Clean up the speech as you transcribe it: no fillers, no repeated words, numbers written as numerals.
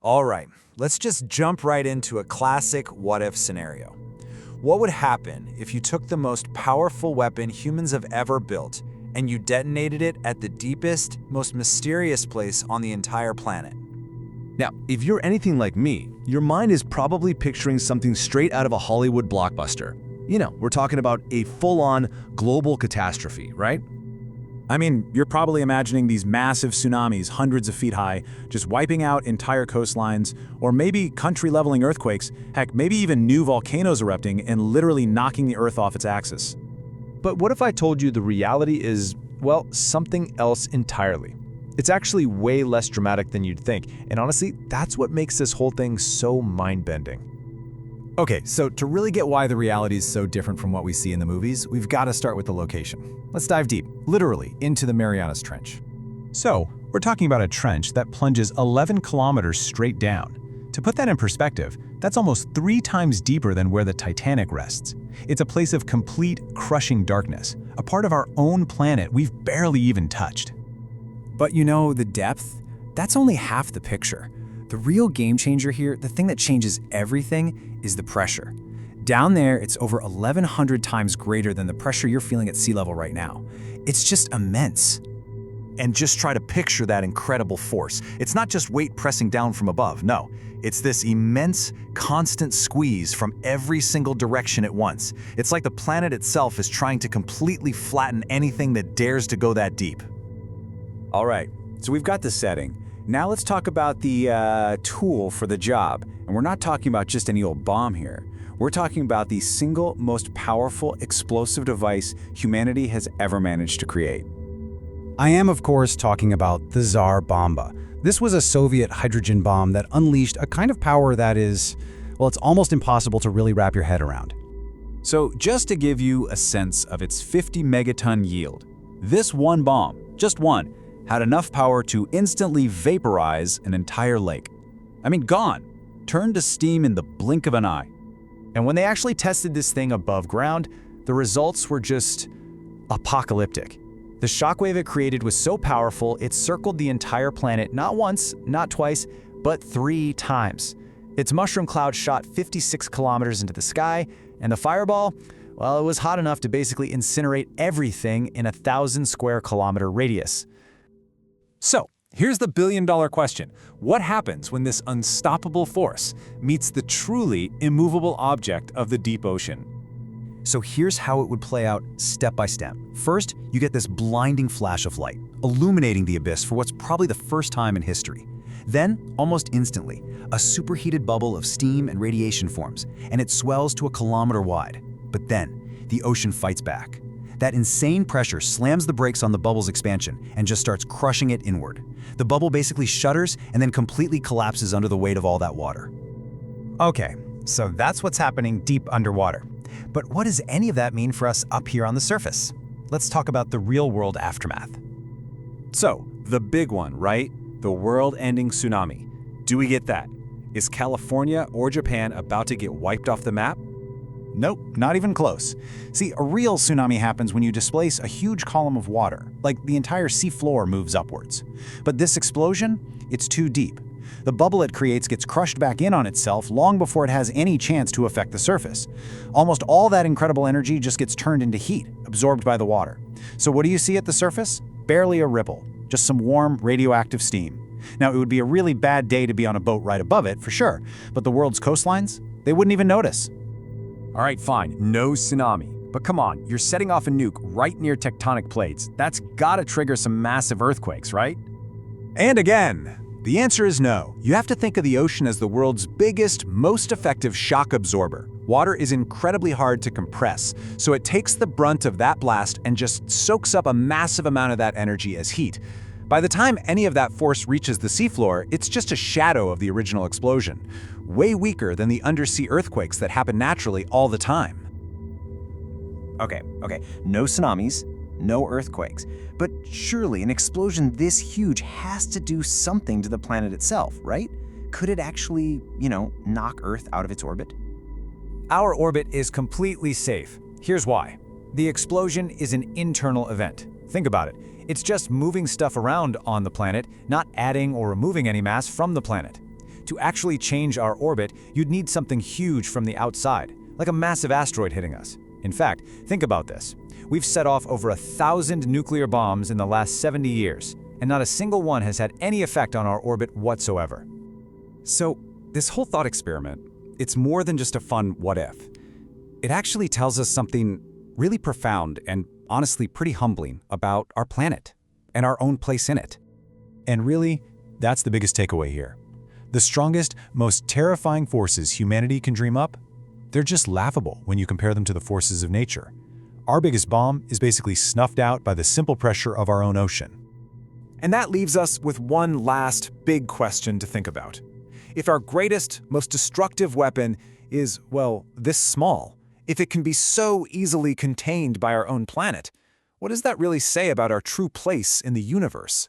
All right, let's just jump right into a classic what-if scenario. What would happen if you took the most powerful weapon humans have ever built and you detonated it at the deepest, most mysterious place on the entire planet? Now, if you're anything like me, your mind is probably picturing something straight out of a Hollywood blockbuster. You know, we're talking about a full-on global catastrophe, right? I mean, you're probably imagining these massive tsunamis hundreds of feet high, just wiping out entire coastlines, or maybe country-leveling earthquakes, heck, maybe even new volcanoes erupting and literally knocking the Earth off its axis. But what if I told you the reality is, well, something else entirely? It's actually way less dramatic than you'd think, and honestly, that's what makes this whole thing so mind-bending. Okay, so to really get why the reality is so different from what we see in the movies, we've got to start with the location. Let's dive deep, literally, into the Marianas Trench. So, we're talking about a trench that plunges 11 kilometers straight down. To put that in perspective, that's almost 3 times deeper than where the Titanic rests. It's a place of complete, crushing darkness, a part of our own planet we've barely even touched. But you know, the depth, that's only half the picture. The real game changer here, the thing that changes everything, is the pressure. Down there, it's over 1,100 times greater than the pressure you're feeling at sea level right now. It's just immense. And just try to picture that incredible force. It's not just weight pressing down from above, no. It's this immense, constant squeeze from every single direction at once. It's like the planet itself is trying to completely flatten anything that dares to go that deep. All right, so we've got the setting. Now let's talk about the tool for the job. And we're not talking about just any old bomb here. We're talking about the single most powerful explosive device humanity has ever managed to create. I am, of course, talking about the Tsar Bomba. This was a Soviet hydrogen bomb that unleashed a kind of power that is, well, it's almost impossible to really wrap your head around. So just to give you a sense of its 50 megaton yield, this one bomb, just one, had enough power to instantly vaporize an entire lake. I mean, gone, turned to steam in the blink of an eye. And when they actually tested this thing above ground, the results were just apocalyptic. The shockwave it created was so powerful, it circled the entire planet not once, not twice, but 3 times. Its mushroom cloud shot 56 kilometers into the sky, and the fireball, well, it was hot enough to basically incinerate everything in a 1,000 square kilometer radius. So, here's the billion-dollar question. What happens when this unstoppable force meets the truly immovable object of the deep ocean? So here's how it would play out step by step. First, you get this blinding flash of light, illuminating the abyss for what's probably the first time in history. Then, almost instantly, a superheated bubble of steam and radiation forms, and it swells to a kilometer wide. But then, the ocean fights back. That insane pressure slams the brakes on the bubble's expansion and just starts crushing it inward. The bubble basically shudders and then completely collapses under the weight of all that water. Okay, so that's what's happening deep underwater. But what does any of that mean for us up here on the surface? Let's talk about the real-world aftermath. So, the big one, right? The world-ending tsunami. Do we get that? Is California or Japan about to get wiped off the map? Nope, not even close. See, a real tsunami happens when you displace a huge column of water, like the entire seafloor moves upwards. But this explosion, it's too deep. The bubble it creates gets crushed back in on itself long before it has any chance to affect the surface. Almost all that incredible energy just gets turned into heat, absorbed by the water. So what do you see at the surface? Barely a ripple, just some warm, radioactive steam. Now, it would be a really bad day to be on a boat right above it, for sure, but the world's coastlines, they wouldn't even notice. All right, fine, no tsunami. But come on, you're setting off a nuke right near tectonic plates. That's gotta trigger some massive earthquakes, right? And again, the answer is no. You have to think of the ocean as the world's biggest, most effective shock absorber. Water is incredibly hard to compress, so it takes the brunt of that blast and just soaks up a massive amount of that energy as heat. By the time any of that force reaches the seafloor, it's just a shadow of the original explosion, way weaker than the undersea earthquakes that happen naturally all the time. Okay, no tsunamis, no earthquakes. But surely an explosion this huge has to do something to the planet itself, right? Could it actually, knock Earth out of its orbit? Our orbit is completely safe. Here's why. The explosion is an internal event. Think about it. It's just moving stuff around on the planet, not adding or removing any mass from the planet. To actually change our orbit, you'd need something huge from the outside, like a massive asteroid hitting us. In fact, think about this. We've set off over 1,000 nuclear bombs in the last 70 years, and not a single one has had any effect on our orbit whatsoever. So, this whole thought experiment, it's more than just a fun what if. It actually tells us something really profound and honestly pretty humbling about our planet and our own place in it. And really, that's the biggest takeaway here. The strongest, most terrifying forces humanity can dream up, they're just laughable when you compare them to the forces of nature. Our biggest bomb is basically snuffed out by the simple pressure of our own ocean. And that leaves us with one last big question to think about. If our greatest, most destructive weapon is, well, this small, if it can be so easily contained by our own planet, what does that really say about our true place in the universe?